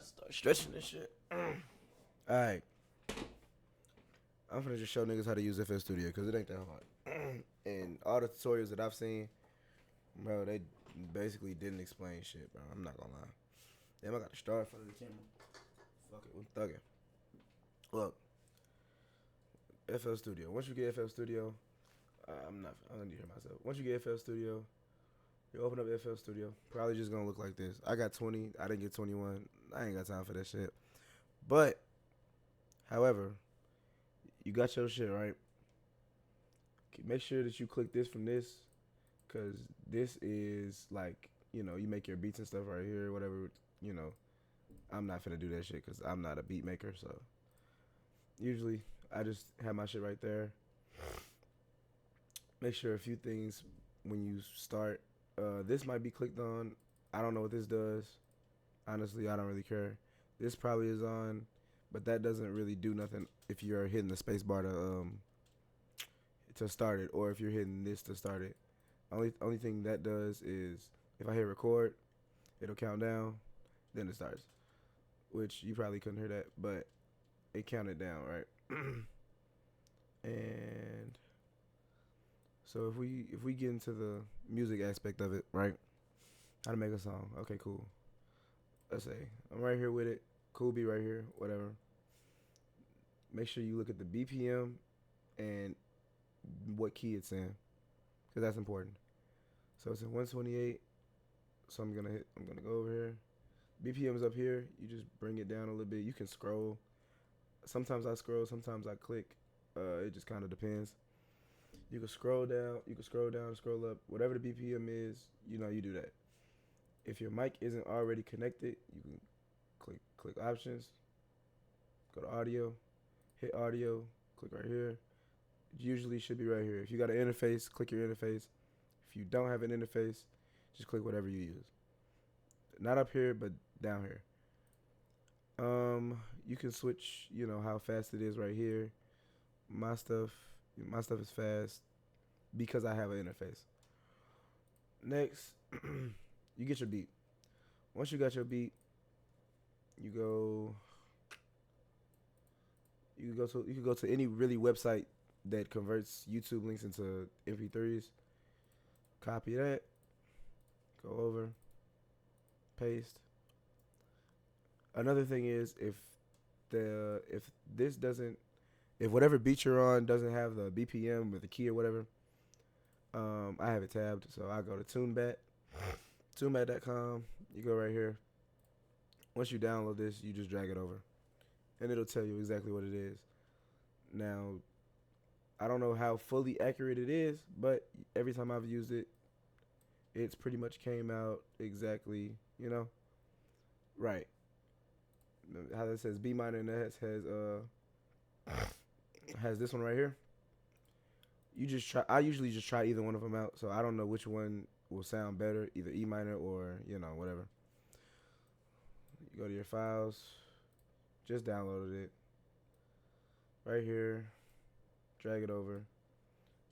Start stretching this shit. Alright. I'm finna just show niggas how to use FL Studio because it ain't that hard. And all the tutorials that I've seen, bro, they basically didn't explain shit, bro. I'm not gonna lie. Damn, I got to start in front of the camera. Fuck it, I'm thugging. Look, FL Studio. Once you get FL Studio, I'm gonna hear myself. Once you get FL Studio, you open up FL Studio. Probably just gonna look like this. I got 20. I didn't get 21. I ain't got time for that shit. But, however, you got your shit right. Make sure that you click this from this, cause this is like, you know, you make your beats and stuff right here, whatever. You know, I'm not finna do that shit cause I'm not a beat maker. So usually I just have my shit right there. Make sure a few things when you start. This might be clicked on. I don't know what this does. Honestly, I don't really care. This probably is on, but that doesn't really do nothing if you're hitting the space bar to start it, or if you're hitting this to start it. Only thing that does is if I hit record, it'll count down, then it starts. Which you probably couldn't hear that, but it counted down, right? And so if we get into the music aspect of it, right? How to make a song. Okay, cool. Let's say I'm right here with it. Cool beat right here, whatever. Make sure you look at the BPM and what key it's in, because that's important. So it's in 128. So I'm gonna go over here. BPM's up here. You just bring it down a little bit. You can scroll. Sometimes I scroll. Sometimes I click. It just kind of depends. You can scroll down. You can scroll down, scroll up. Whatever the BPM is, you know, you do that. If your mic isn't already connected, you can click options. Go to audio. Hit audio. Click right here. It usually should be right here. If you got an interface, click your interface. If you don't have an interface, just click whatever you use. Not up here, but down here. You can switch, you know, how fast it is right here. My stuff is fast because I have an interface. Next, you get your beat. Once you got your beat, you can go to any really website that converts YouTube links into MP3s. Copy that. Go over. Paste. Another thing is if whatever beat you're on doesn't have the BPM or the key or whatever, I have it tabbed. So I go to TuneBat, tunebat.com. You go right here. Once you download this, you just drag it over, and it'll tell you exactly what it is. Now, I don't know how fully accurate it is, but every time I've used it, it's pretty much came out exactly, you know, right. How that says B minor and that has this one right here. You just try. I usually just try either one of them out, so I don't know which one will sound better, either E minor or, you know, whatever. You go to your files, just downloaded it. Right here, drag it over.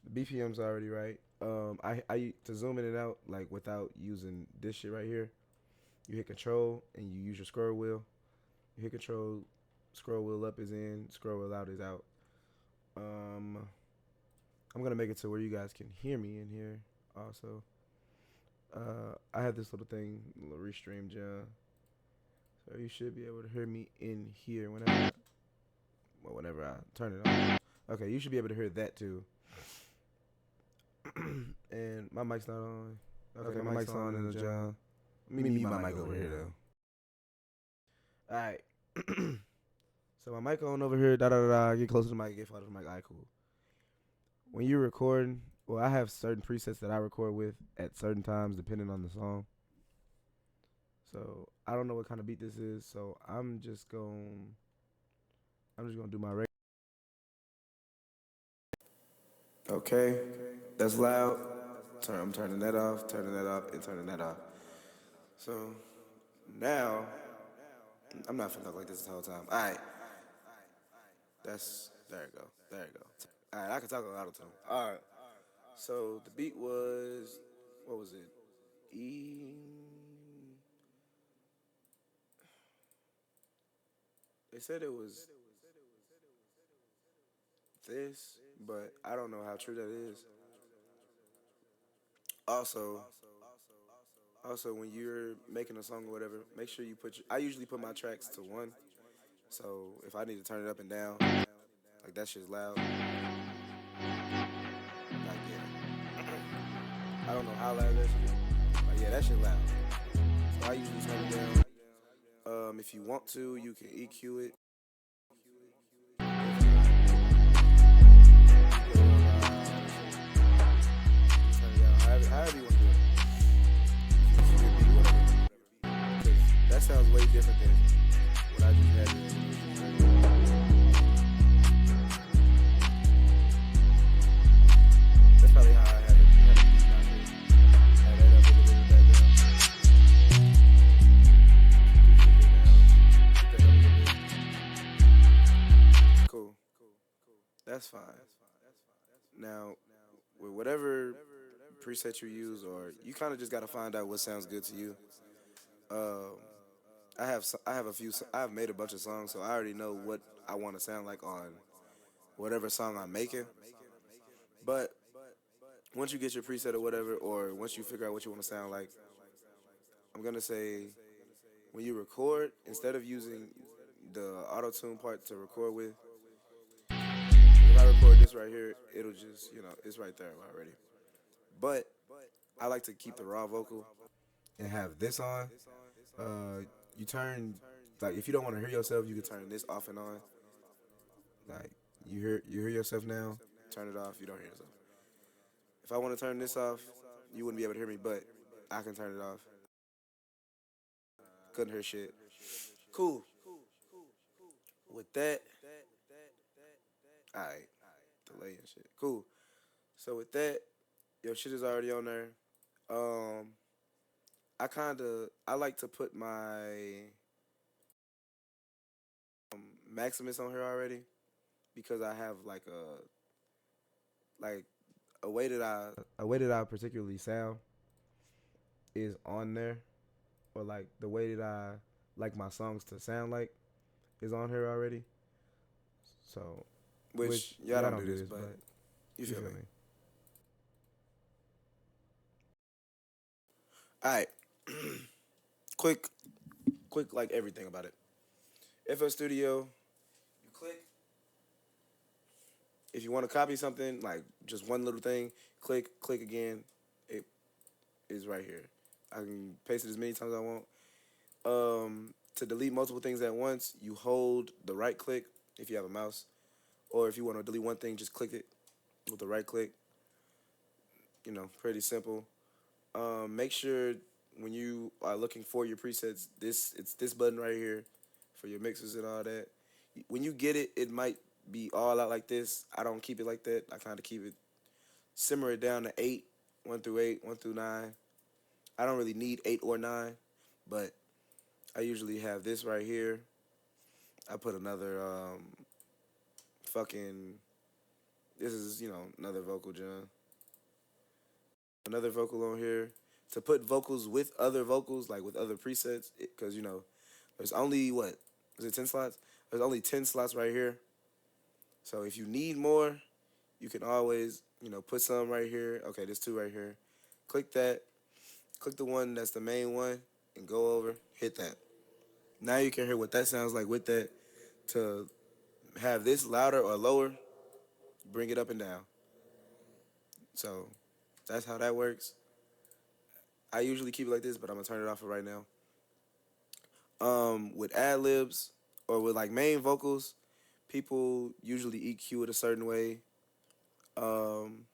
The BPM's already right. I to zoom in and out, like without using this shit right here, you hit Control and you use your scroll wheel. You hit Control, scroll wheel up is in, scroll wheel out is out. I'm gonna make it to where you guys can hear me in here also. I have this little thing, little restream John. So you should be able to hear me in here whenever I turn it on. Okay, you should be able to hear that too. And my mic's not on. Okay, my mic's on in the John. Let me mute my mic over here though. Alright. So my mic on over here, get close to the mic, get farther to the mic, alright, cool. When you're recording, well, I have certain presets that I record with at certain times depending on the song. So I don't know what kind of beat this is, so I'm just gonna do my regular. Okay, that's loud. I'm turning that off, and turning that off. So now I'm not finna talk like this the whole time. Alright. There you go. Alright, I can talk a auto tune. Alright. So the beat was, what was it? They said it was this, but I don't know how true that is. Also, also when you're making a song or whatever, make sure you put. I usually put my tracks to one, so if I need to turn it up and down, like that shit's loud. Like yeah, I don't know how loud that shit is. Like yeah, that shit loud. So I usually turn it down. If you want to, you can EQ it. However you want to do it. You can be whatever. 'Cause that sounds way different than what I just had. That's probably how I have it. Have it beat my shit. Add that up a little bit background. Keep that up a little bit. Cool. That's fine. Now, with whatever preset you use, or you kind of just got to find out what sounds good to you. Um, I have a few. I've made a bunch of songs, so I already know what I want to sound like on whatever song I'm making. But once you get your preset or whatever, or once you figure out what you want to sound like, I'm gonna say when you record, instead of using the auto tune part to record with, if I record this right here, it'll just it's right there already. But I like to keep the raw vocal and have this on. Uh, you turn like if you don't want to hear yourself, you can turn this off and on. Like you hear yourself now, turn it off. You don't hear yourself. If I want to turn this off, you wouldn't be able to hear me, but I can turn it off. Couldn't hear shit. Cool. With that, alright, delay and shit. Cool. So with that, your shit is already on there. Um, I like to put my Maximus on here already because I have like a way that I particularly sound is on there, or like the way that I like my songs to sound like is on here already. So, which y'all don't do this, but you feel me? All right, quick, quick, like everything about it. FL Studio, you click. If you want to copy something, like just one little thing, click again. It is right here. I can paste it as many times as I want. To delete multiple things at once, you hold the right click if you have a mouse, or if you want to delete one thing, just click it with the right click. Pretty simple. Make sure when you are looking for your presets, it's this button right here for your mixes and all that. When you get it, it might be all out like this. I don't keep it like that. I kind of keep it simmer it down to eight, 1 through 8, 1 through 9. I don't really need 8 or 9, but I usually have this right here. I put another fucking. This is another vocal, John. Another vocal on here to put vocals with other vocals, like with other presets, because there's only what is it 10 slots? There's only 10 slots right here. So if you need more, you can always put some right here. Okay, there's two right here. Click that. Click the one that's the main one and go over. Hit that. Now you can hear what that sounds like with that. To have this louder or lower, bring it up and down. So that's how that works. I usually keep it like this, but I'm gonna turn it off for right now. With ad libs or with like main vocals, people usually EQ it a certain way. Um,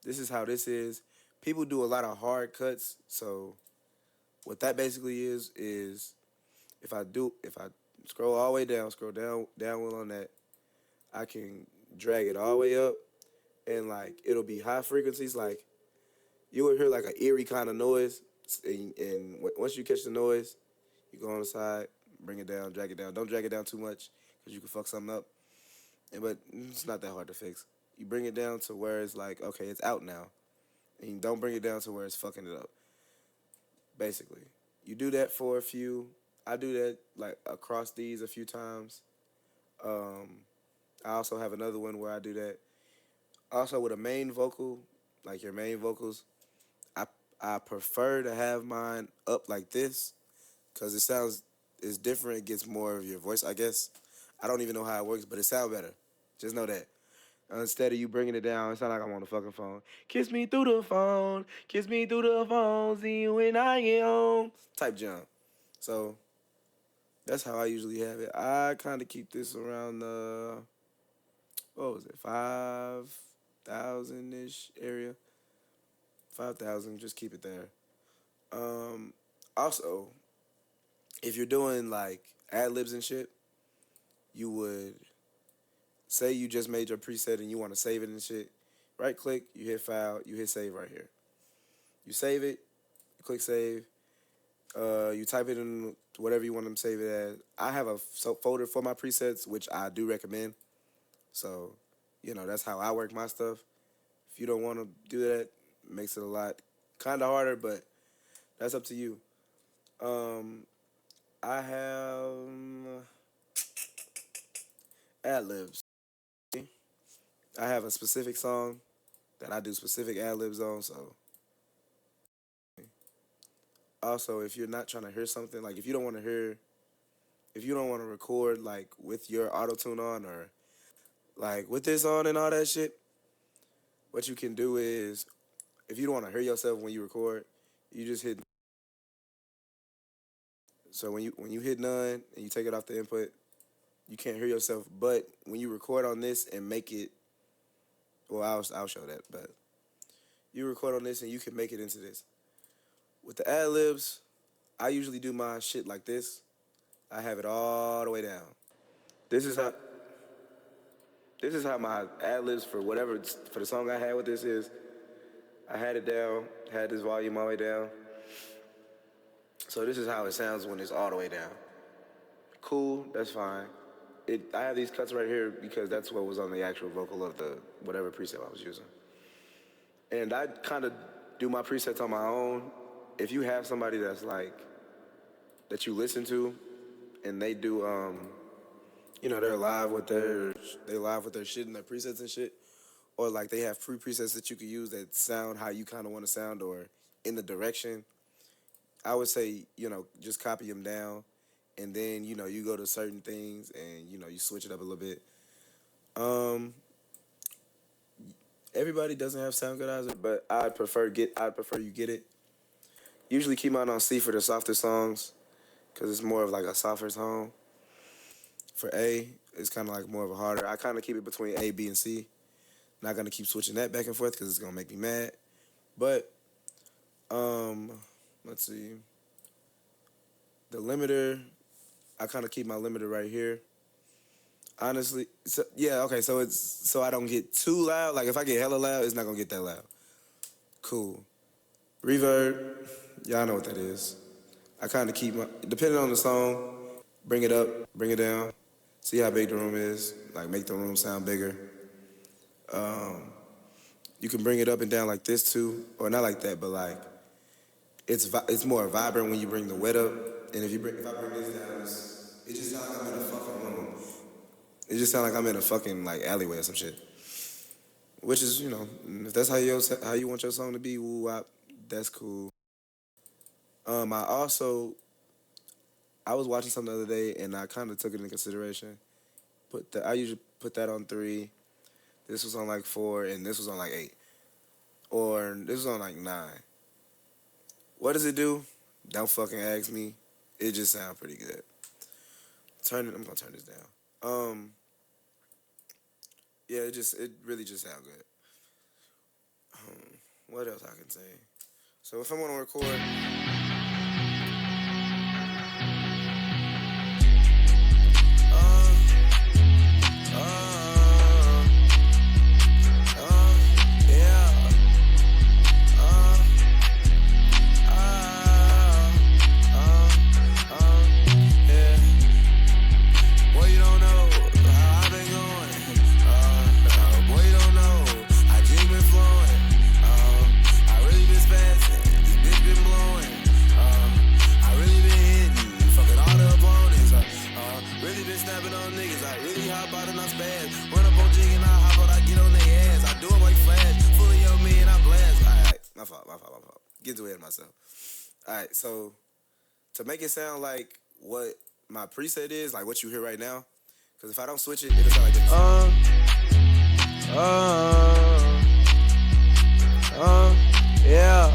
this is how this is. People do a lot of hard cuts. So what that basically is if I scroll all the way down, scroll downward on that, I can drag it all the way up, and like it'll be high frequencies. Like you would hear like an eerie kind of noise, and once you catch the noise, you go on the side, bring it down, drag it down. Don't drag it down too much because you can fuck something up. But it's not that hard to fix. You bring it down to where it's like, okay, it's out now. And you don't bring it down to where it's fucking it up. Basically. You do that for a few. I do that like across these a few times. Um, I also have another one where I do that. Also with a main vocal, like your main vocals, I I prefer to have mine up like this because it sounds it's different. It gets more of your voice, I guess. I don't even know how it works, but it sounds better. Just know that. Instead of you bringing it down, it sounds like I'm on the fucking phone. Kiss me through the phone, kiss me through the phone, see you when I get home. Type jump. So that's how I usually have it. I kind of keep this around the what was it, 5,000 ish area. 5,000. Just keep it there. Um, Also, if you're doing like ad libs and shit, you would say you just made your preset and you want to save it and shit. Right click, you hit file, you hit save right here. You save it, you click save. You type it in whatever you want them to save it as. I have a folder for my presets, which I do recommend. So, that's how I work my stuff. If you don't want to do that, it makes it a lot kind of harder, but that's up to you. Um, I have ad libs. I have a specific song that I do specific ad libs on. So, also, if you're not trying to hear something, like if you don't want to record like with your auto tune on or like with this on and all that shit, what you can do is if you don't want to hear yourself when you record, you just hit. So when you hit none and you take it off the input, you can't hear yourself. But when you record on this and make it, well, I'll show that. But you record on this and you can make it into this. With the ad libs, I usually do my shit like this. I have it all the way down. This is how this is how my ad libs for the song I had with this is. I had it down, had this volume all the way down. So this is how it sounds when it's all the way down. Cool, that's fine. I have these cuts right here because that's what was on the actual vocal of the whatever preset I was using. And I kind of do my presets on my own. If you have somebody that's like that you listen to, and they do, they're live with their shit and their presets and shit, or like they have free presets that you could use that sound how you kind of want to sound or in the direction. I would say, just copy them down, and then you go to certain things and you switch it up a little bit. Everybody doesn't have SoundCloudizer, but I'd prefer you get it. Usually keep mine on C for the softer songs, cause it's more of like a softer tone. For A, it's kind of like more of a harder. I kind of keep it between A, B, and C. Not gonna keep switching that back and forth because it's gonna make me mad. But let's see. The limiter, I kind of keep my limiter right here. Honestly, so I don't get too loud. Like if I get hella loud, it's not gonna get that loud. Cool. Reverb, y'all know what that is. I kind of keep depending on the song, bring it up, bring it down. See how big the room is. Like make the room sound bigger. You can bring it up and down like this too, or not like that, but like it's more vibrant when you bring the wet up. And if I bring this down, it just sounds like I'm in a fucking room. It just sounds like I'm in a fucking like alleyway or some shit. Which is, if that's how you want your song to be, woo wop, that's cool. I was watching something the other day and I kind of took it into consideration. I usually put that on 3. This was on like 4, and this was on like 8. Or this was on like 9. What does it do? Don't fucking ask me. It just sounds pretty good. I'm gonna turn this down. Yeah, it really just sounds good. What else I can say? So if I want to record. I really been spazzing. This bitch been blowing. Get away of myself. All right, so to make it sound like what my preset is, like what you hear right now, because if I don't switch it, it'll sound like this. Yeah.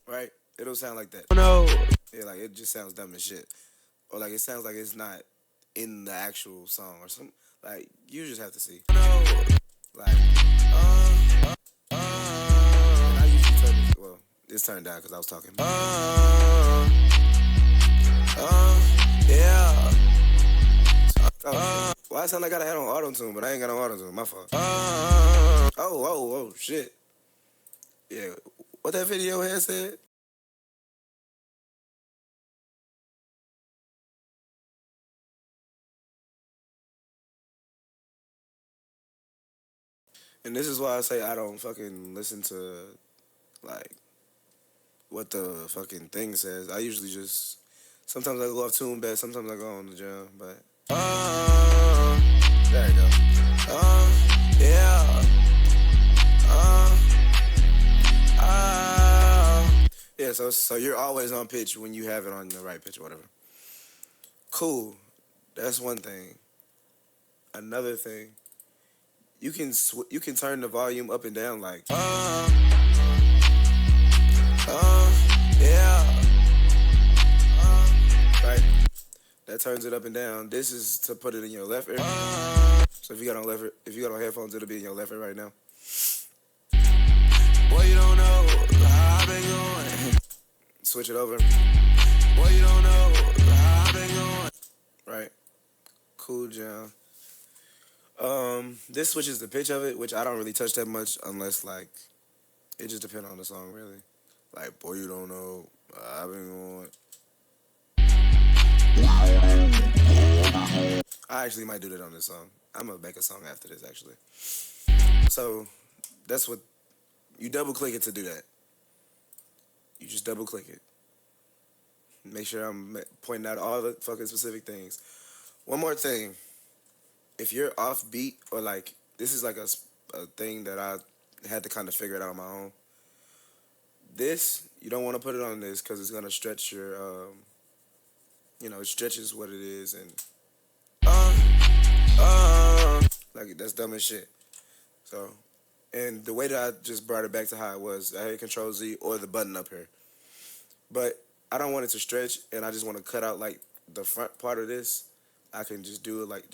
Right? It'll sound like that. No. Yeah, like it just sounds dumb as shit. Or like it sounds like it's not in the actual song or something. Like you just have to see. No. Like, and I usually turn this, well, it's turned down because I was talking. Yeah. Well, I sound like I had on auto tune, but I ain't got no auto tune. My fault. Oh, shit. Yeah. What that video had said? And this is why I say I don't fucking listen to, like, what the fucking thing says. I usually just, sometimes I go off tune bed, sometimes I go on the jam, but. There you go. Yeah. Yeah, so you're always on pitch when you have it on the right pitch or whatever. Cool. That's one thing. Another thing, you can turn the volume up and down like. Yeah. Right. That turns it up and down. This is to put it in your left ear. So if you got on headphones, it'll be in your left ear right now. Boy, you don't know how I've been going. Switch it over. Boy, you don't know how I've been going. Right. Cool jam. This switches the pitch of it, which I don't really touch that much unless like it just depends on the song really. Like, boy, you don't know how I've been going. I actually might do that on this song. I'm gonna make a song after this actually. So that's what you double click it to do that. You just double click it. Make sure I'm pointing out all the fucking specific things. One more thing. If you're off beat or like, this is like a thing that I had to kind of figure it out on my own. This, you don't want to put it on this because it's going to stretch your, it stretches what it is and, like that's dumb as shit. So, and the way that I just brought it back to how it was, I hit Control Z or the button up here. But I don't want it to stretch and I just want to cut out like the front part of this. I can just do it like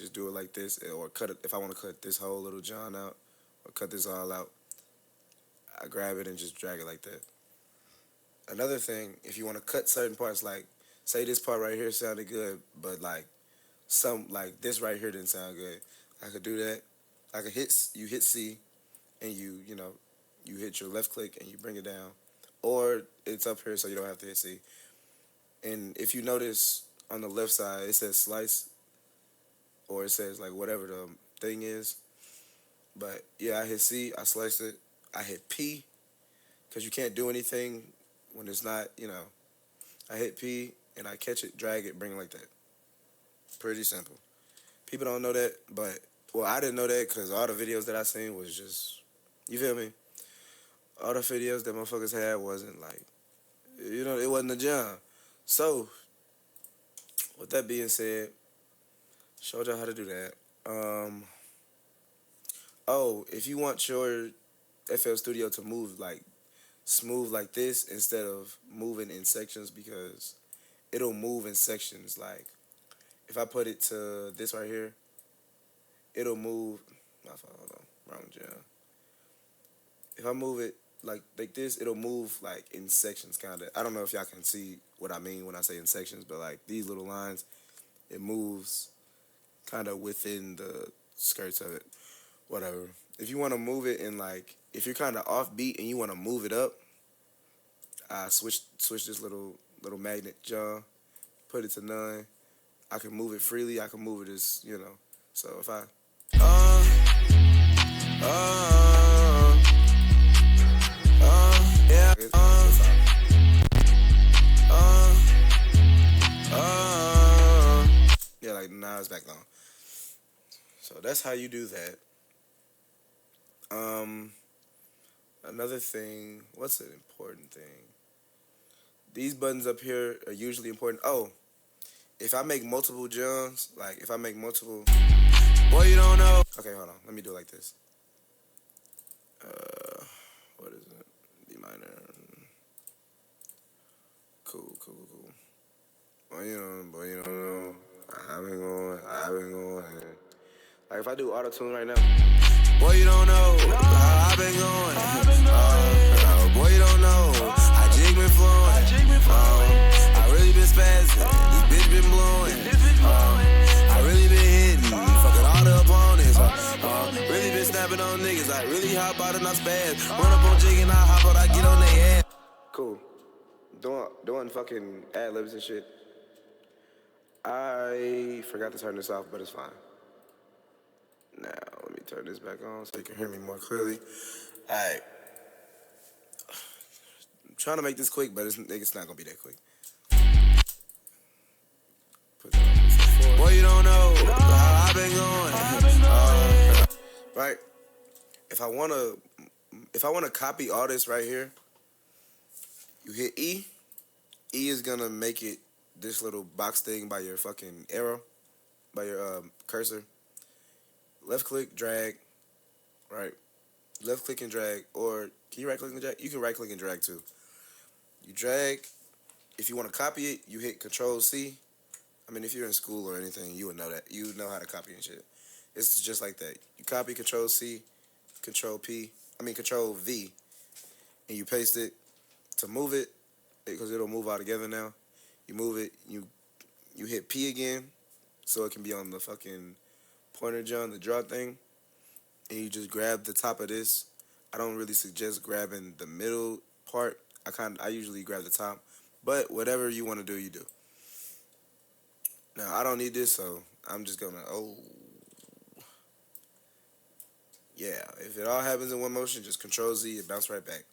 this, or cut it if I want to cut this whole little John out, or cut this all out. I grab it and just drag it like that. Another thing, if you want to cut certain parts, like say this part right here sounded good, but like this right here didn't sound good. I could do that. I could hit C, and you hit your left click and you bring it down, or it's up here so you don't have to hit C. And if you notice on the left side it says slice. Or it says like whatever the thing is. But yeah, I hit C, I sliced it. I hit P, because you can't do anything when it's not, I hit P and I catch it, drag it, bring it like that. Pretty simple. People don't know that, but, well, I didn't know that because all the videos that I seen was just, you feel me? All the videos that motherfuckers had wasn't like, it wasn't a jam. So, with that being said, showed y'all how to do that. If you want your FL Studio to move like smooth like this instead of moving in sections, because it'll move in sections. Like if I put it to this right here, it'll move. Hold on, wrong jam. If I move it like this, it'll move like in sections, kind of. I don't know if y'all can see what I mean when I say in sections, but like these little lines, it moves kind of within the skirts of it, whatever. If you want to move it in like, if you're kind of off beat and you want to move it up, I switch this little magnet jaw, put it to none. I can move it freely. I can move it as, So if I, yeah, yeah, like now it's back on. So that's how you do that. Another thing, what's an important thing? These buttons up here are usually important. Oh, if I make multiple jumps, like if I make multiple, boy, you don't know. Okay, hold on. Let me do it like this. What is it? D minor. Cool. Boy, you don't know. I've been going. Like if I do auto tune right now, boy, you don't know how I've been going. Boy, you don't know. I jig been flowing. I really been spazzing. This bitch been blowing. I really been hitting. Fucking all the opponents. Really been snapping on niggas. I really hop out and I spaz. Run up on jig and I hop out. I get on their ass. Cool. Doing fucking ad libs and shit. I forgot to turn this off, but it's fine. Now, let me turn this back on so you can hear me more clearly. Alright. I'm trying to make this quick, but it's not going to be that quick. Put that on. Boy, you don't know how I've been going. Right? If I want to copy all this right here, you hit E. E is going to make it this little box thing by your fucking arrow, by your cursor. Left click, drag, right? Left click and drag, or can you right click and drag? You can right click and drag too. You drag. If you want to copy it, you hit Control C. I mean, if you're in school or anything, you would know that. You know how to copy and shit. It's just like that. You copy Control C, Control V, and you paste it. To move it, because it'll move all together now. You move it. You hit P again, so it can be on the fucking pointer John, the draw thing, and you just grab the top of this. I don't really suggest grabbing the middle part. I usually grab the top, but whatever you want to do, you do. Now I don't need this, so I'm just gonna yeah. If it all happens in one motion, just Control Z, it bounce right back.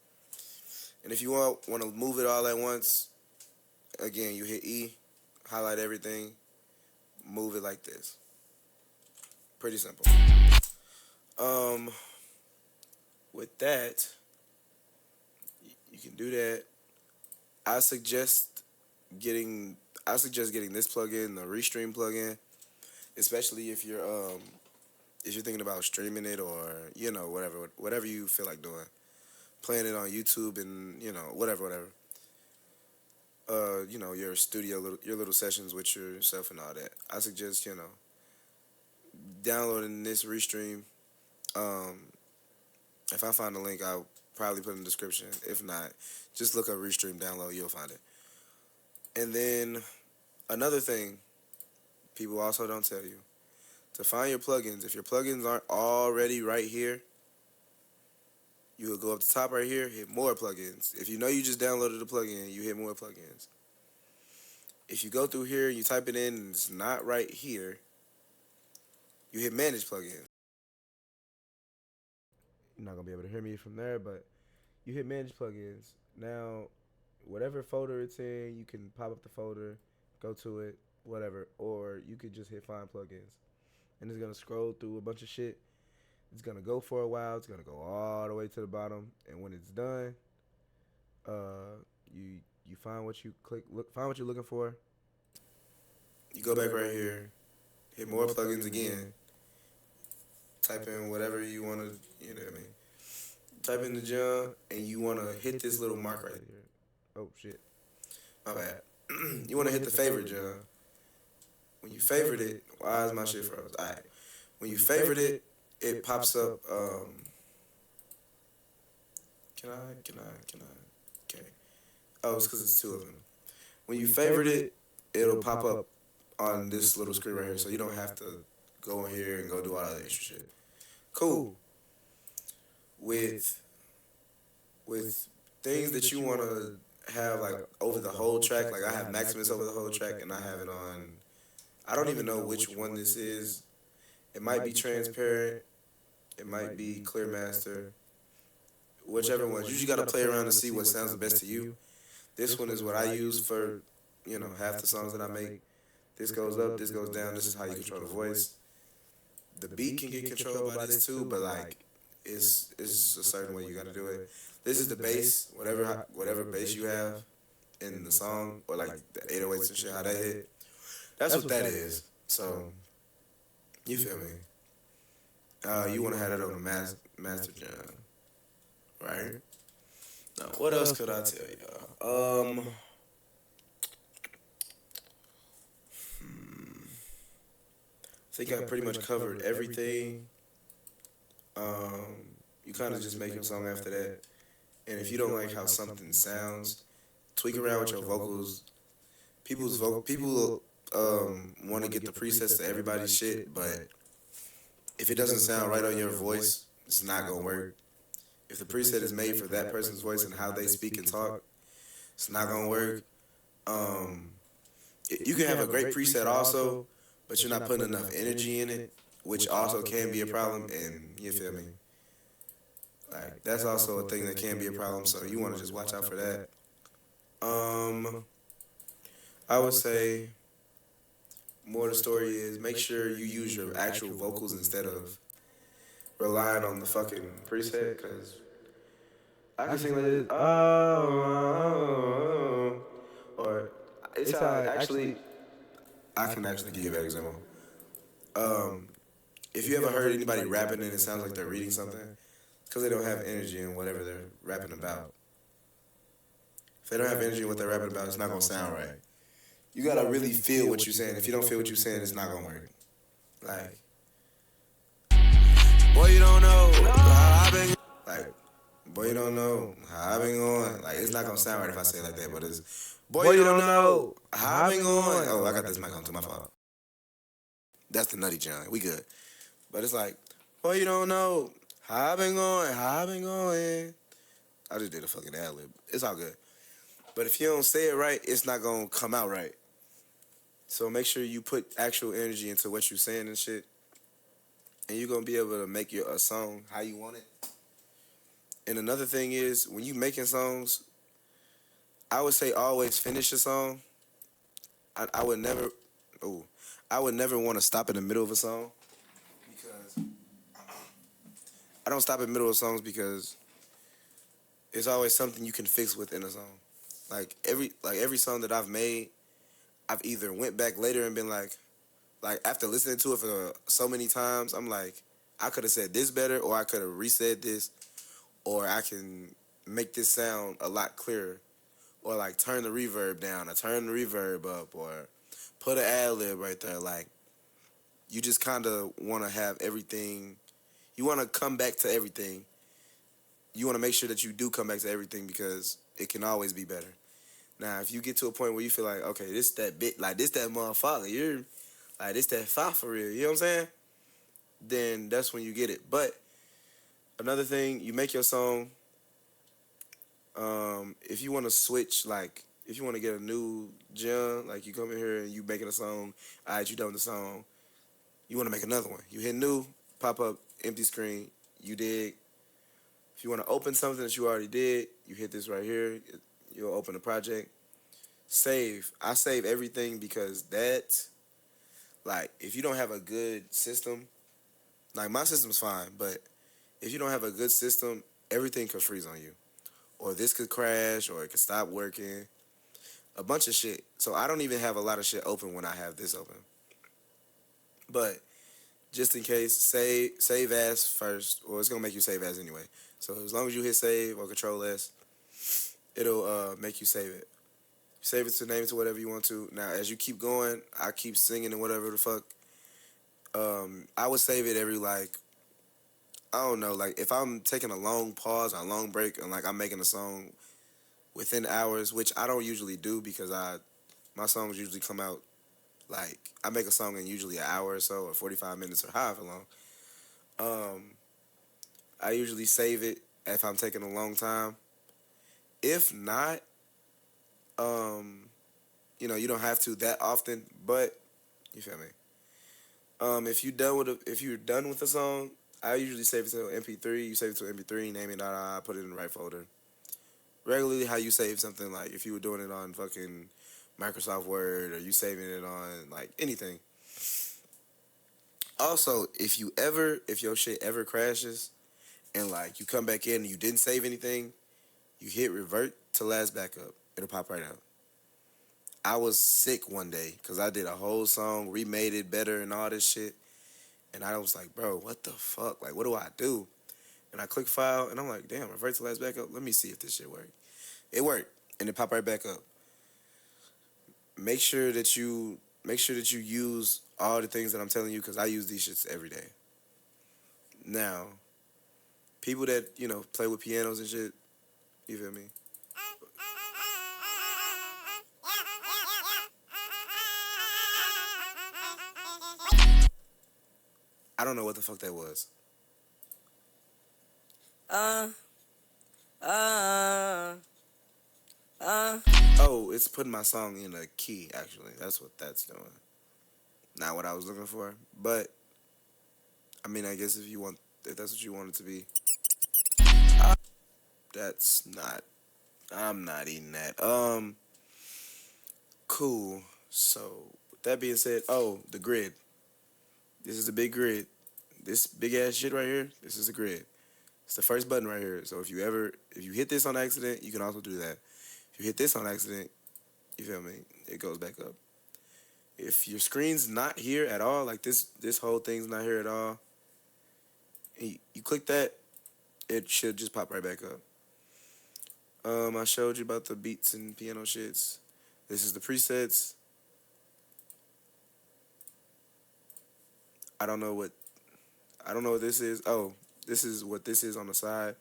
And if you want to move it all at once, again you hit E, highlight everything, move it like this. Pretty simple. With that, you can do that. I suggest getting this plugin, the Restream plugin, especially if you're thinking about streaming it or whatever you feel like doing, playing it on YouTube and whatever. Your studio, your little sessions with yourself and all that. I suggest downloading this Restream. If I find the link, I'll probably put it in the description. If not, just look up Restream download. You'll find it. And then another thing people also don't tell you, to find your plugins, if your plugins aren't already right here, you will go up the top right here, hit more plugins. If you know you just downloaded the plugin, you hit more plugins. If you go through here, you type it in and it's not right here, you hit manage plugins. You're not going to be able to hear me from there, but you hit manage plugins. Now, whatever folder it's in, you can pop up the folder, go to it, whatever. Or you could just hit find plugins. And it's going to scroll through a bunch of shit. It's going to go for a while. It's going to go all the way to the bottom. And when it's done, you find what find what you're looking for. You go back right here, hit more plugins again. Type in whatever you want to, you know what I mean. Type in the jump, and you want to hit this little mark right here. Oh, shit. My bad. You want to hit the favorite jump. When you favorite it, why is my shit froze? All right. When you favorite it, it pops up. Can I? Okay. Oh, it's because it's two of them. When you favorite it, it'll pop up on this little screen right here, so you don't have to go in here and go do all that extra shit. Cool. With things that you want to have like over the whole track, like I have Maximus over the whole track, and I have it on. I don't even know which one this is. It might be transparent. It might be clear master. Whichever one. You just gotta play around and see what sounds the best to you. This one is what I use for, half the songs that I make. This goes up, this goes down. This is how you control the voice. The beat can get controlled by this too, but like It's a certain way you got to do it. This is the bass, whatever bass you have in the song, or like the 808s and shit, how they hit. That's what that is. So you feel me? You want to have that on the master jam, right? Now, what else could I tell y'all? I think I pretty much covered everything. You kind of just make your song after that. And if you don't like how something sounds, tweak around with your vocals. People want to get the presets to everybody's shit, but if it doesn't sound right on your voice, it's not gonna work. If the preset is made for that person's voice and how they speak and talk, it's not gonna work. Um, you can have a great preset also, but you're not putting enough energy in it, which also can be a problem. And you feel me? Like that's also a thing that can be a problem. So you want to just watch out for that. Um, I would say more the story is make sure you use your actual vocals instead of relying on the fucking preset. Cause I can sing like this, or it's how I actually. I can actually give you an example. Um, if you ever heard anybody rapping and it sounds like they're reading something, because they don't have energy in whatever they're rapping about. If they don't have energy in what they're rapping about, it's not gonna sound right. You gotta really feel what you're saying. If you don't feel what you're saying, it's not gonna work. Like, boy, you don't know how I've been. Like, boy, you don't know how I've been going. Like, it's not gonna sound right if I say it like that, but it's, boy, you don't know how I've been going. Oh, I got this mic on to my fault. That's the nutty John. We good. But it's like, boy, you don't know how I've been going, how I've been going. I just did a fucking ad lib. It's all good. But if you don't say it right, it's not gonna come out right. So make sure you put actual energy into what you're saying and shit, and you're gonna be able to make a song how you want it. And another thing is, when you making songs, I would say always finish a song. I would never, oh, I would never want to stop in the middle of a song, because I don't stop in the middle of songs because it's always something you can fix within a song. Like every song that I've made, I've either went back later and been like after listening to it for so many times, I'm like, I could have said this better, or I could have resaid this, or I can make this sound a lot clearer, or like turn the reverb down, or turn the reverb up, or put an ad lib right there. Like, you just kind of want to have everything. You want to come back to everything. You want to make sure that you do come back to everything, because it can always be better. Now, if you get to a point where you feel like, okay, this that bit, like this that motherfucker, you're like this that fa for real, you know what I'm saying? Then that's when you get it. But another thing, you make your song. If you want to switch, like if you want to get a new jam, like you come in here and you making a song, all right, you done the song, you want to make another one. You hit new, pop up, empty screen, you dig. If you want to open something that you already did, you hit this right here. You'll open the project. Save. I save everything, because that, like, if you don't have a good system, like my system's fine, but if you don't have a good system, everything could freeze on you. Or this could crash, or it could stop working. A bunch of shit. So I don't even have a lot of shit open when I have this open. But just in case, save as first, or it's gonna make you save as anyway. So as long as you hit save or control S, it'll make you save it. Save it to name it to whatever you want to. Now, as you keep going, I keep singing and whatever the fuck. I would save it every, like, I don't know, like if I'm taking a long pause or a long break, and like I'm making a song within hours, which I don't usually do, because my songs usually come out, like I make a song in usually an hour or so, or 45 minutes, or however long. Um, I usually save it if I'm taking a long time. If not, you don't have to that often, but you feel me. If you're done with the song, I usually save it to MP3. You save it to MP3, name it, put it in the right folder. Regularly, how you save something, like if you were doing it on fucking Microsoft Word, or you saving it on like anything. Also, if your shit ever crashes and like you come back in and you didn't save anything, you hit revert to last backup. It'll pop right out. I was sick one day because I did a whole song, remade it better and all this shit. And I was like, bro, what the fuck? Like, what do I do? And I click file and I'm like, damn, revert to last backup. Let me see if this shit worked. It worked. And it popped right back up. Make sure that you use all the things that I'm telling you because I use these shits every day. Now, people that, play with pianos and shit, you feel me? I don't know what the fuck that was. Oh, it's putting my song in a key, actually. That's what that's doing. Not what I was looking for. But, I mean, I guess if that's what you want it to be, I'm not eating that. Cool. So, with that being said, the grid. This is a big grid. This big ass shit right here, this is a grid. It's the first button right here. So if you hit this on accident, you can also do that. If you hit this on accident, you feel me? It goes back up. If your screen's not here at all, like this whole thing's not here at all, and you click that, it should just pop right back up. I showed you about the beats and piano shits. This is the presets. I don't know what this is. Oh, this is what this is on the side.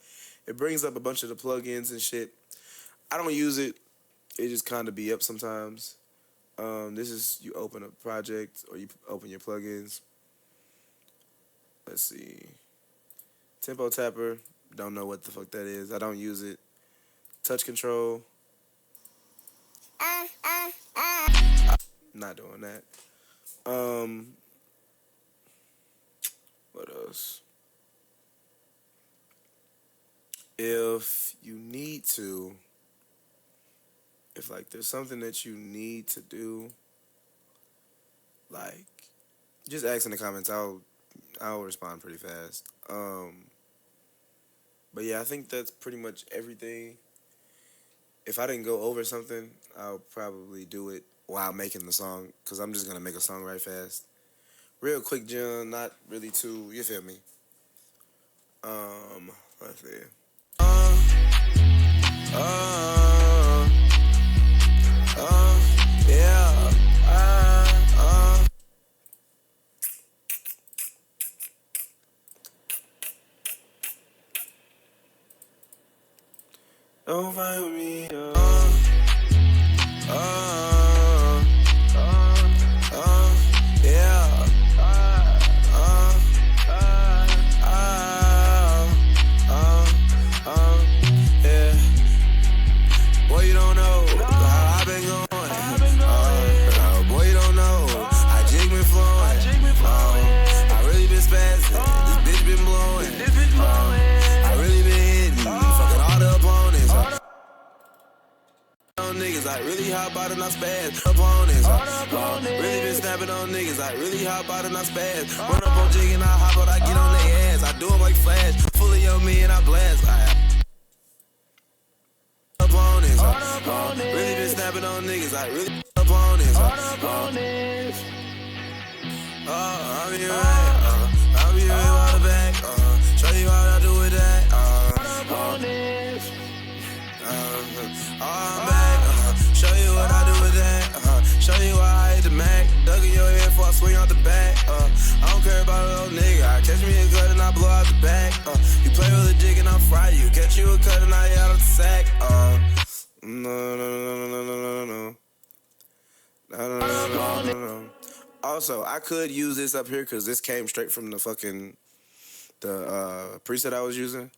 It brings up a bunch of the plugins and shit. I don't use it. It just kind of be up sometimes. This is you open a project or you open your plugins. Let's see. Tempo Tapper. Don't know what the fuck that is. I don't use it. Touch Control. Not doing that. What else? If you need to, if like there's something that you need to do, like just ask in the comments. I'll respond pretty fast. But yeah, I think that's pretty much everything. If I didn't go over something, I'll probably do it while making the song, because I'm just gonna make a song right fast. Real quick, John, not really too, you feel me? Let's see. Yeah. Don't fight with me. Boy, you don't know how I've been going. Boy, you don't know how jig been flowing. I really been spazzing. This bitch been blowing. I really been hitting, fucking all the opponents. On niggas, I really hop out and I spaz. Opponents, really been snapping on niggas. I really hop out and I spaz. Run up on jig and I hop out, I get on their ass. I do them like Flash, fully on me and I blast. Opponents, really been snapping on niggas. I really opponents. I'm here, I'm here on the back. Show you how I do with that. I'm back. Show you what I do with that. Show you how I hit the Mac. Dug in your head before I swing out the back. I don't care about a little nigga. I catch me a cut and I blow out the back. You play with a jig and I'll fry you. Catch you a cut and I hit out the sack. No. Also, I could use this up here because this came straight from the preset I was using,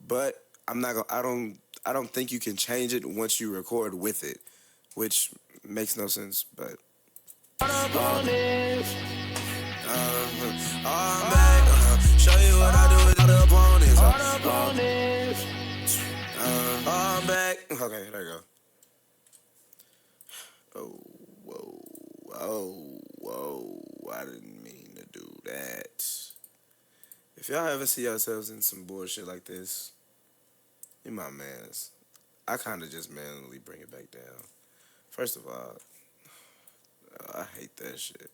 but I'm not gonna. I don't think you can change it once you record with it, which makes no sense. But I'm back. Show you what I do with all the opponents. I'm back. Okay, there you go. Oh, whoa, I didn't mean to do that. If y'all ever see yourselves in some bullshit like this, you my mans. I kind of just manually bring it back down. First of all, I hate that shit.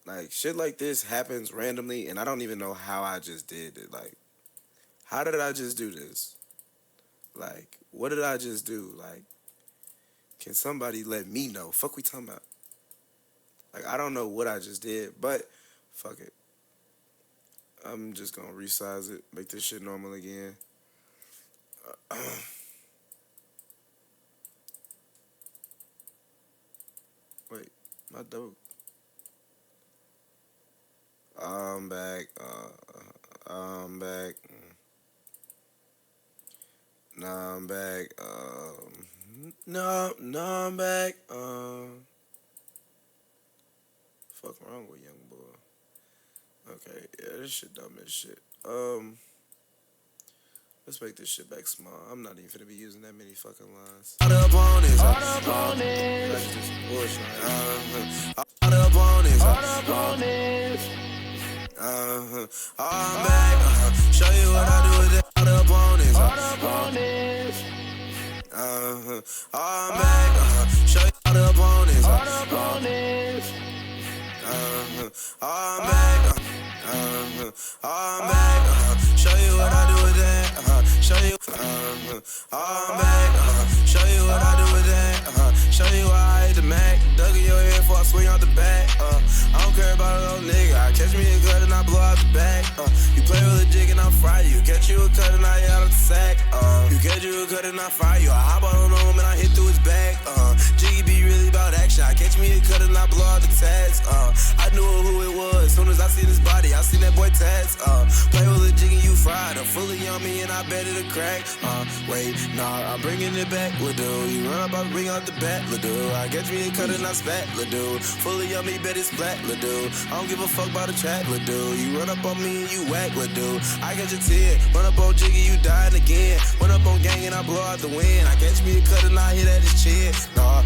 Like, shit like this happens randomly, and I don't even know how I just did it. Like, how did I just do this? Like, what did I just do? Like, can somebody let me know? Fuck we talking about? Like, I don't know what I just did, but fuck it. I'm just gonna resize it, make this shit normal again. Wait, my dope. I'm back. I'm back. Nah, I'm back. No, I'm back. Fuck wrong with young boy. Okay, yeah, this shit dumb as shit. Let's make this shit back small. I'm not even finna be using that many fucking lines. All the opponents, that's just bullshit. All the opponents, I'm back. Show you what I do with it. All the opponents, I'm back. Show you all the opponents, I'm back. I'm back. Show you what I do with that. Show you. I'm back. Show you what I do with that. Show you why I hit the Mac. Dug in your head before I swing out the back. I don't care about a little nigga. I catch me a cut and I blow out the back. You play with a jig and I fry you. Catch you a cut and I out of the sack. You catch you a cut and I fry you. I hop out on him and I hit through his back. Jiggy be really about action. I catch me a cut and I blow out the tats. I knew who it was. Soon as I seen his body, I seen that boy tats. Play with a jig and you fried. I'm fully yummy and I bet it'll crack. Wait, nah, I'm bringing it back, lil' dude. You run up, I bring out the bat, lil' dude. I catch me a cut and I spat, lil' dude. Fully yummy, bet it's flat, lil' dude. I don't give a fuck about the track, lil' dude. You run up on me and you whack, lil' dude. I catch a tear. Run up on Jiggy, you dying again. Run up on gang and I blow out the wind. I catch me a cut and I hit at his chin. Nah,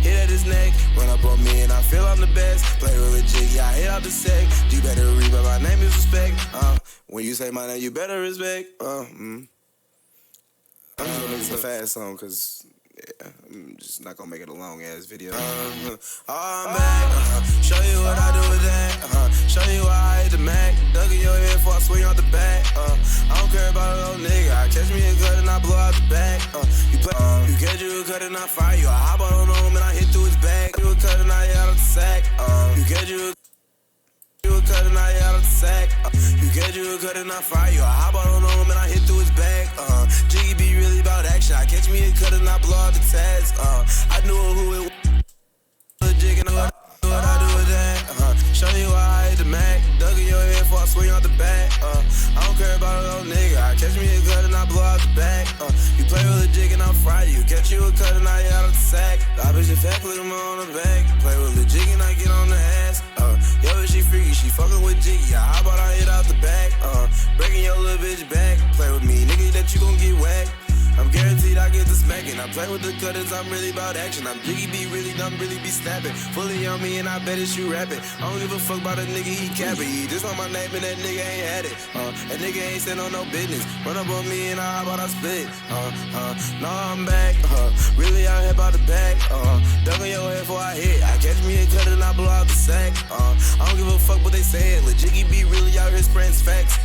hit at his neck. Run up on me and I feel I'm the best. Play with a Jiggy, I hit out the sack. You better read, but my name is respect. When you say my name, you better respect. I'm just gonna make this a fast song, cause yeah, I'm just not gonna make it a long ass video. I'm back. Show you what I do with that. Show you why I hit the Mac. Dug in your head before I swing out the back. I don't care about a little nigga. I catch me a cut and I blow out the back. You catch you a cut and I fire you. I hop out on him and I hit through his back. You a cut and I out of the sack. You catch you a cut and I out of the sack. You catch you a cut and I fire you. I hop out on him and I hit through his back. Jiggy be really about action. I catch me a cut and I blow out the tats. I knew who it was. Jig and what I do with that. Show you why I hit the Mac. Dug in your head before I swing out the back. I don't care about a little nigga. I catch me a cut and I blow out the back. You play with a jig and I fry you. Catch you a cut and I out of the sack. I bitch the fat, put him on the back. Play with a jig and I get on the ass. Yo, she freaky, she fucking with Jiggy. How about I hit out the back? Breaking your little bitch back. Play with me, nigga, that you gon' get whacked. I'm guaranteed I get the smacking. I play with the cutters, I'm really about action. I'm Jiggy be really dumb, really be snapping. Fully on me and I bet it's you rapping. I don't give a fuck about a nigga, he capping. He just on my name and that nigga ain't had it. That nigga ain't stand on no business. Run up on me and how about I split? No, I'm back. Really out here about the back. Dug on your head before I hit. I catch me a cut and I blow out the sack. I don't give a fuck what they saying. Lil' Jiggy be really out here spreading facts.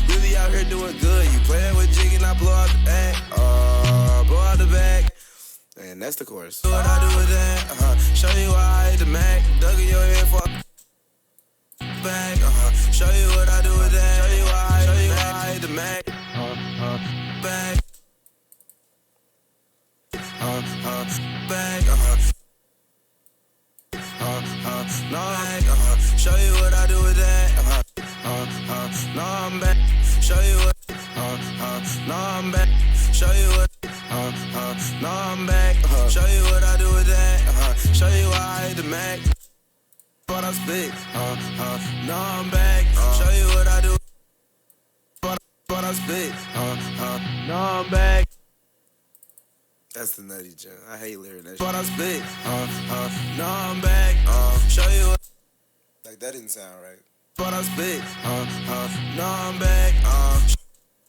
Really out here doing good. You playing with Jiggy and I blow out the back. Blow out the back. And that's the chorus. What I do with that? Show you why I hit the Mac. Dug in your head for back. Show you what I do with that. Show you why I hit the Mac. Back. Back. No, show you what I do with that. No, I'm back. Show you what. No, I'm back. Show you what. No, I'm back. Show you what I do with that. Show you why I hit the Mac. What I spit. No, I'm back. Show you what I do. What I spit. No, I'm back. That's the nutty jam. I hate lyric that shit. What I spit. No, I'm back. Show you what. Like, that didn't sound right. But I spit, no I'm back,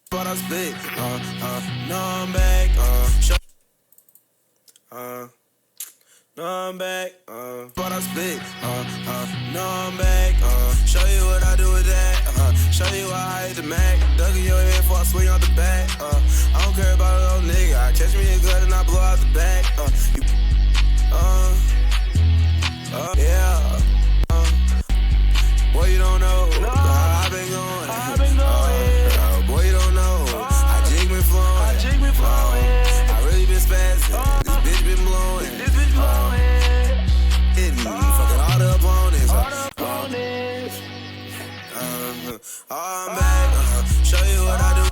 but I spit, no I'm back, no I'm back, but I spit, no I'm back, show you what I do with that, show you why I hate the Mac, dug in your head before I swing out the back, I don't care about a little nigga, I catch me a gun and I blow out the back, yeah, boy you don't know how I been going, boy you don't know, I jig me flowing, I really been spazzing, this bitch been blowing, fucking all the opponents, I'm back, show you what I do.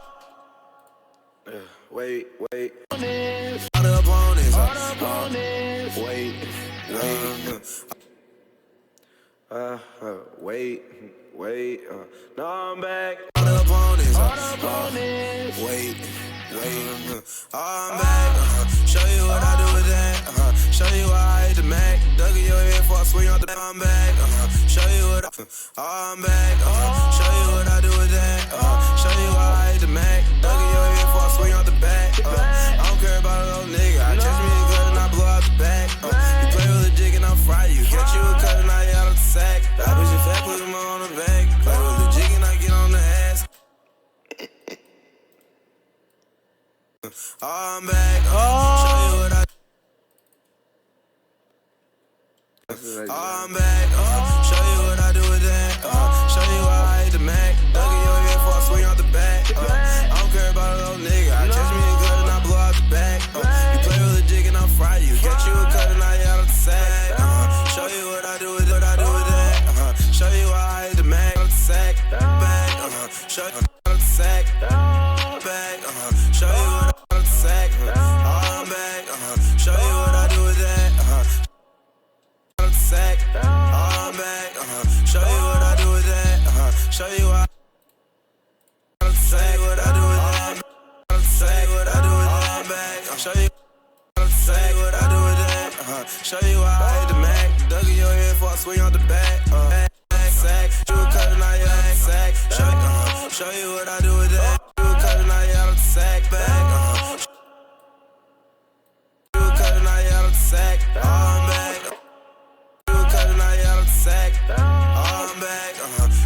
Wait, all the opponents, wait, no I'm back, all the opponents, wait, I'm back, show you what I do with that, show you why I hate the Mac, dug in your head before I swing out the I'm back, show you what I'm back, show you what I do with that, show you why I hate the Mac, dug in your head before I swing out the back, I don't care about a little nigga, I catch me a gun and I blow out the back, you play with a jig and I'll fry you, catch you a cut and I out of the sack, I bitch you fat, put him on the back, play with a jig and I get on the ass. I'm back, show you what I do. I'm back, show you what I do with that, show you why I hate the Mac, dug in your head before I swing out the back, I don't care about a little nigga, I catch me a gun and I blow out the back, you play with a jig and I'll fry you, catch you a cut and I out of the sack, show you what I do with that, show you why I hate the Mac, out of the sack, back, show you out of the sack, back, show you what out of the sack, I'm back, show you what I do with that, out of the sack, I'm back, show you what I do with that, show you why out of the sack, what I do with that, out of the sack, what I do with that, back, show you out of the sack, what I do with that, show you why I hate the Mac, dug in your head before I swing out the back, sack, you a cut and I out of the sack, show you what I do with that, you a cut and I out of the sack, back, you a cut and I out of the sack, I'm back, you a cut and I out of the sack, I'm back,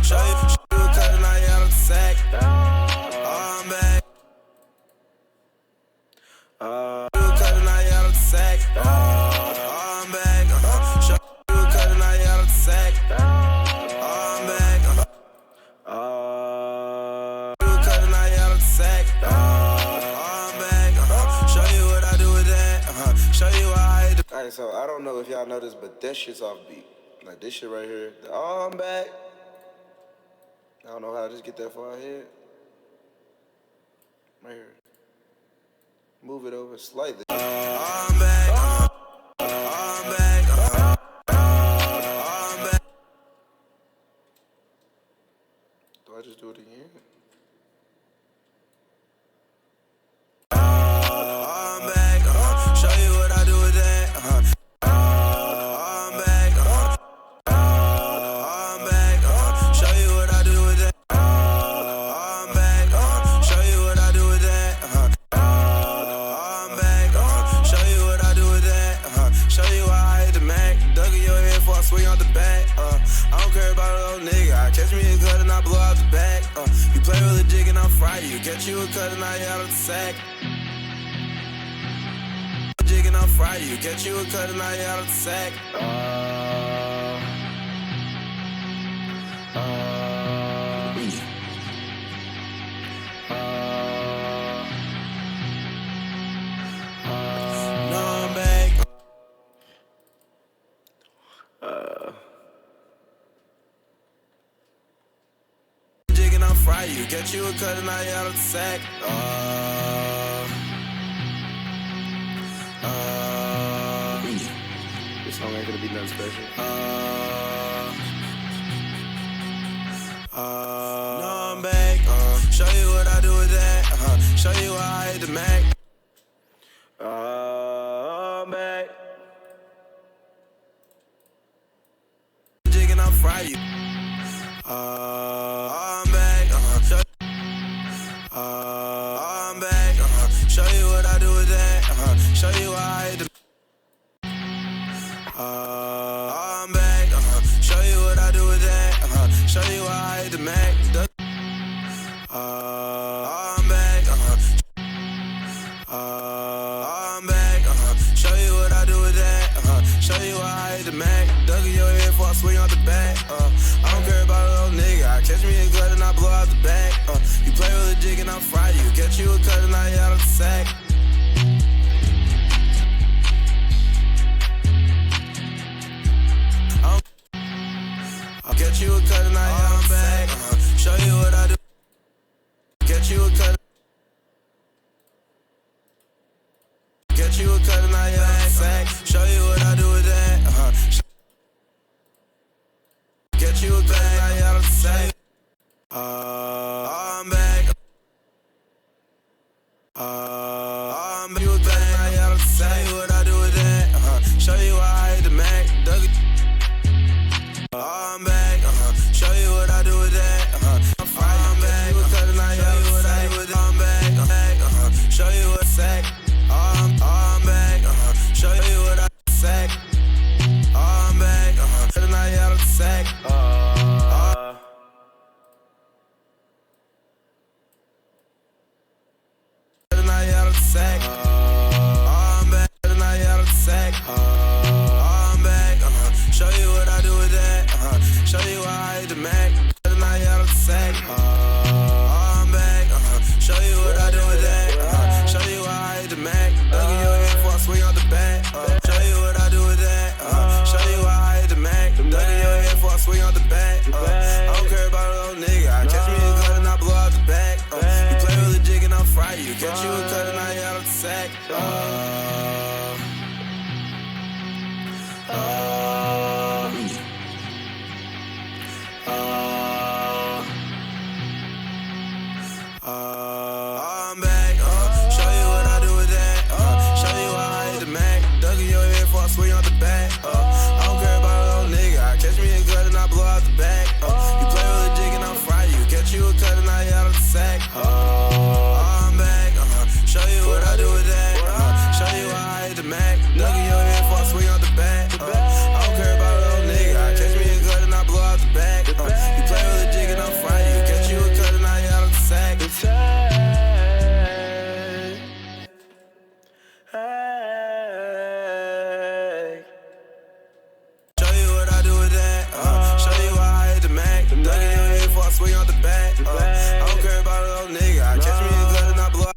show you a cut and I out of the sack, I'm back, you a cut and I out of the sack, I'm back, show you a cut and I out of the sack, I'm back, you a cut and I out of the sack, I'm back, show you what I do with that, show you why I do. Alright, so I don't know if y'all know this, but that shit's off beat. Like this shit right here, the I'm back. I don't know how to just get that far ahead. Right here. Move it over slightly. I'm back, I'm back, I'm back. Do I just do it again? I'm back, show you what I do with that, I'm back, I'm back, show you what I do with that, I'm back, show you what I do with that, I'm back, show you what I do with that, show you why I hate the Mac, dug in your head before I swing out the back, I don't care about a little nigga, I catch me a gun and I blow out the back, you play with a jig and I'll fry you, catch you a cut and I out of the sack, jig and I'll fry you, catch you a cut and I out of the sack, no I'm back, jig and I'll fry you, catch you a cut and I out of the sack, This song ain't gonna be nothing special. No I'm back, show you what I do with that, show you why I hate the Mac, I'm back, jig and I'll fry you, I'm back, I'm back, show you what I do with that, show you why I hate the I'm back, show you what I do with that, show you why I hate the Mac. I'm back, I'm back, show you what I do with that, show you why I hate the Mac. Dug in your head before I swing out the back. I don't care about a little nigga. I catch me a gut and I blow out the back. You play with a jig and I'll fry you. Catch you a cut and I out of the sack. I'll get you a cut and I out of the back. Show you what I do. Get you a cut. Get you a cut and I out of the sack. Show you what I do with that. Get you a cut and I out of the sack. I'm back. I'm back. You a cut and I out of the sack. Show you what I do with that. Show you why I hate the Mac. Dug it. I'm back. Show you what I do with that. I'm back. You a cut and I out of the sack. I'm back. Show you what sack. I'm back. Show you what I sack. I'm back. And I out of the sack. And I out of the sack. I'm back. And I out of the sack. I'm back. Show you what I do with that. Show you why I hate the Mac. And I out of the sack. I'm back. Show you what I do with that. Show you why I hate the Mac. Dug in your head before I swing out the back. Show you what I do with that. Show you why I hate the Mac. Dug in your head before I swing out the back. I don't care about a little nigga. I catch me a cut and I blow out the back. You play with a jig and I'll fry you. Catch you a cut and I out of the sack. I'm back. Show you what I do with that. Show you why I hate the Mac. Dug in your head before I swing out the back. I don't care about a little nigga. I catch me a cut and I blow out the back. You play with a jig and I'll fry you. Catch you a cut and I out of the sack. I'm back. Show you what I do with that. Show you why I hate the Mac. Dug in your head before I swing out the back. I don't care about a little nigga. I catch me a cut and I blow out the back. You play with a jig and I'll fry you. Catch you a cut and I out of the sack. Hey. Show you what I do with that. Show you why I hate the Mac. Dug in your head before I swing out the back. I don't care about a little nigga. I catch me a cut and I blow out.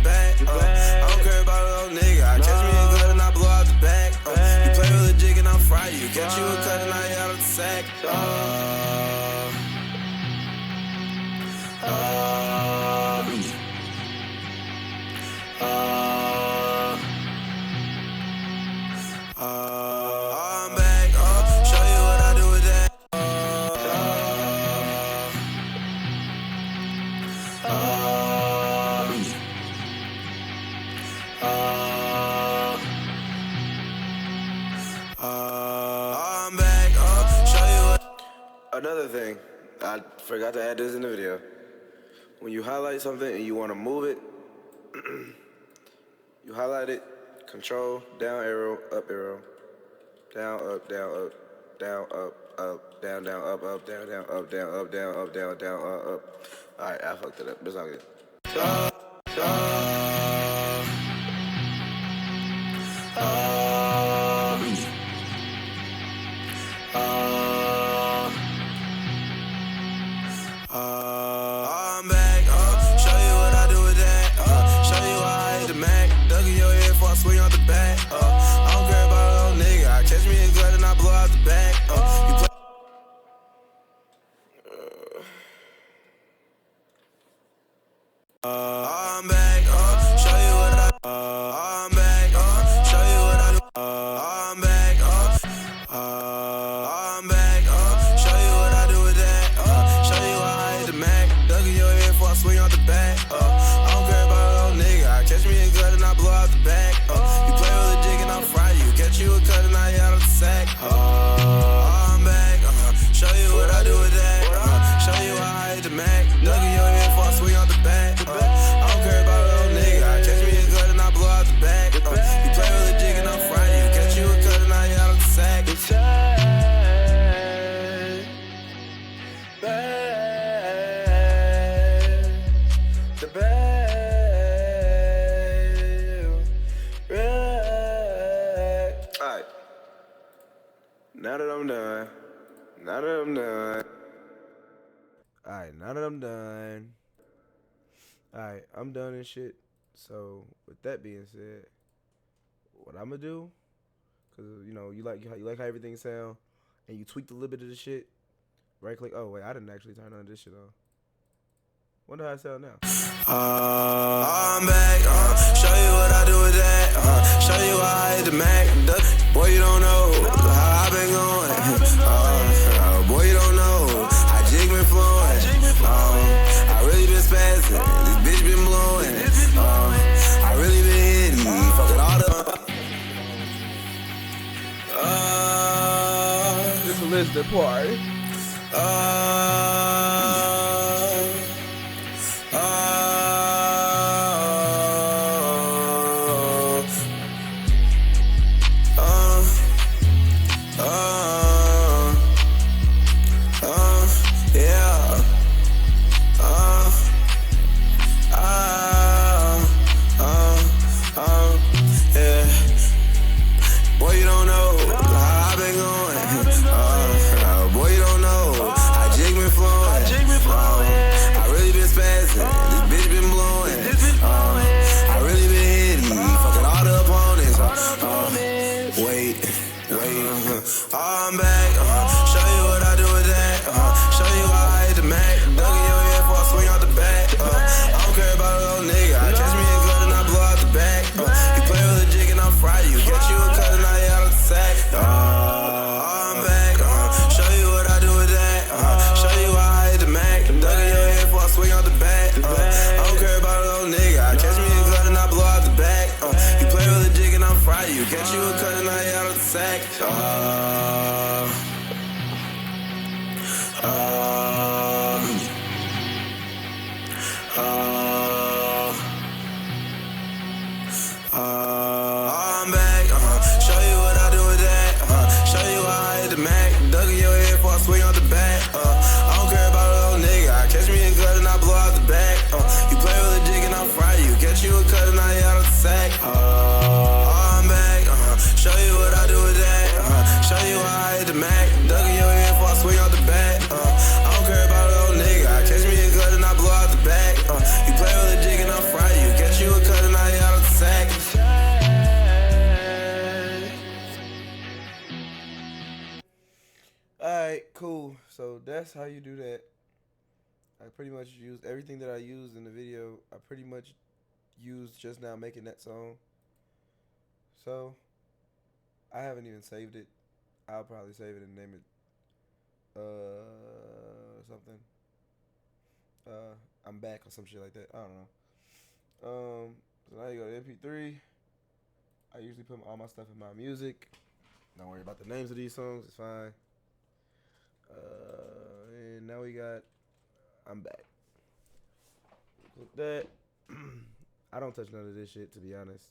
back. I don't care about a little nigga. I catch me a gun and I blow out the back. You play with a jig and I'll fry you. Catch you a cut and I out of the sack. I'm back. Show you what I do with that. I'm back. Show you what. Another thing, I forgot to add this in the video. When you highlight something and you want to move it, you highlight it, control, down arrow, up arrow, down, up, down, up, down, up, down, down, up, down, down, up, down, up, down, up, down, down, up. Alright, I fucked it up. It's all good. I'm back. Show you what I do with that. Show you how I hit the Mac. Dug in your head before I swing out the back. I don't care about a little nigga. I catch me a gun and I blow out the back. You play. I'm back. Show you what I. I'm back. Show you what I do. I'm back. I'm back. Show you what I do with that. Show you how I hit the Mac. Dug in your head before I swing out the back. I don't care about a little nigga. I catch me a gun and I blow out the back. You play with a jig and I'll fry you. Catch you a cut and I out of the sack. I'm back. Show you what I do with that. Show you how I hit the Mac. Dug in your head before I swing out the back. I don't care about a little nigga. I catch me a gun and I blow out the back. You play with a jig and I'll fry you. Catch you a cut and I out of the sack. The Alright. Now that I'm done. Alright, now that I'm done. Alright, I'm done and shit. So, with that being said, what I'm gonna do, cause you know you like how everything sound, and you tweaked a little bit of the shit. Right click. Oh wait, I didn't actually turn on this shit on. Wonder how it sound now. I'm back. Show you what I do with that. Show you how I hit the Mac. Boy, you don't know how I been going. Boy, you don't know how jig been flowing. I really been spazzing. This bitch been blowing. I really been hitting. Fucking all the. This is a listening party. Boy, you don't know how I been going. Boy, you don't know how jig been flowing. I really been spazzing. This bitch been blowing. I really been hitting. Fucking all the opponents. Wait. I'm back. Show you what I do with that. Show you how I hit the Mac. Dug in your head before I swing out the back. I don't care about a little nigga. I catch me a gun and I blow out the back. You play with a jig and I'll fry you. Catch you a cut and I out of the sack. I'm back. Show you what I do with that. Show you how I hit the Mac. Dug in your head before I swing out the back. I don't care about a little nigga. I catch me a gun and I blow out the back. You play with a jig and I'll fry you. Catch you a cut and I out of the sack. I'm back. Show you what I do with that. Show you how I hit the Mac. Dug in your head before I swing out the back. I don't care about a little nigga. I catch me a gun and I blow out the back. You play with a jig and I'll fry you. Catch you a cut and I out of the sack. I'm back. Show you what I do with that. Show you that's how you do that. I pretty much used everything that I used in the video. I pretty much used just now making that song. So I haven't even saved it. I'll probably save it and name it something. I'm back or some shit like that. I don't know. So now you go to MP3. I usually put all my stuff in my music. Don't worry about the names of these songs. It's fine. And now we got. I'm back. Click that. I don't touch none of this shit, to be honest.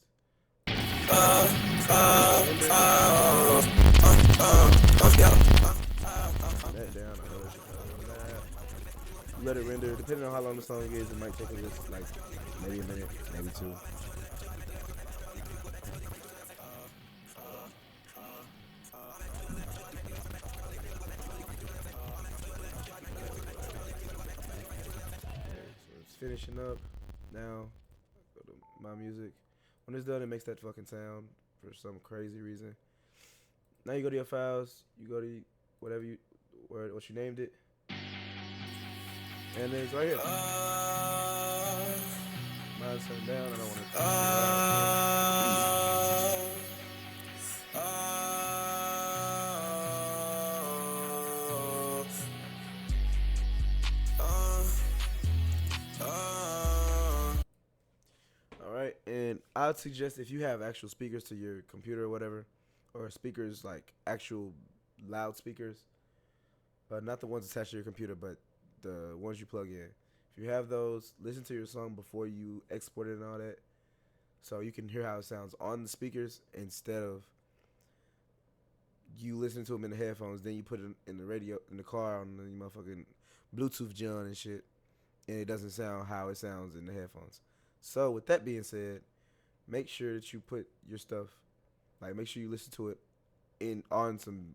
That down. Let it render. Depending on how long the song is, it might take a list, like maybe a minute, maybe two. So it's finishing up now. Go to my music. When it's done, it makes that fucking sound for some crazy reason. Now you go to your files. You go to whatever you, what you named it, and then it's right here. Mine's turned down. I don't want to. Alright, and I'd suggest if you have actual speakers to your computer or whatever, or speakers like actual loudspeakers, but not the ones attached to your computer, but the ones you plug in. If you have those, listen to your song before you export it and all that, so you can hear how it sounds on the speakers instead of you listening to them in the headphones. Then you put it in the radio in the car on the motherfucking Bluetooth John and shit, and it doesn't sound how it sounds in the headphones. So with that being said, make sure that you put your stuff, like make sure you listen to it in on some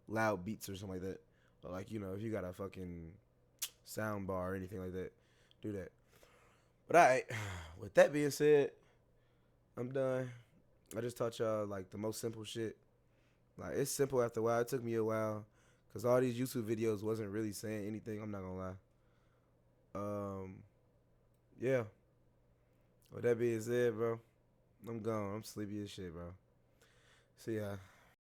loud beats or something like that. Or like, you know, if you got a fucking sound bar or anything like that, do that. But alright, with that being said, I'm done. I just taught y'all like the most simple shit. Like it's simple after a while. It took me a while because all these YouTube videos wasn't really saying anything. I'm not gonna lie. Yeah. With that being said, bro, I'm gone. I'm sleepy as shit, bro. See ya.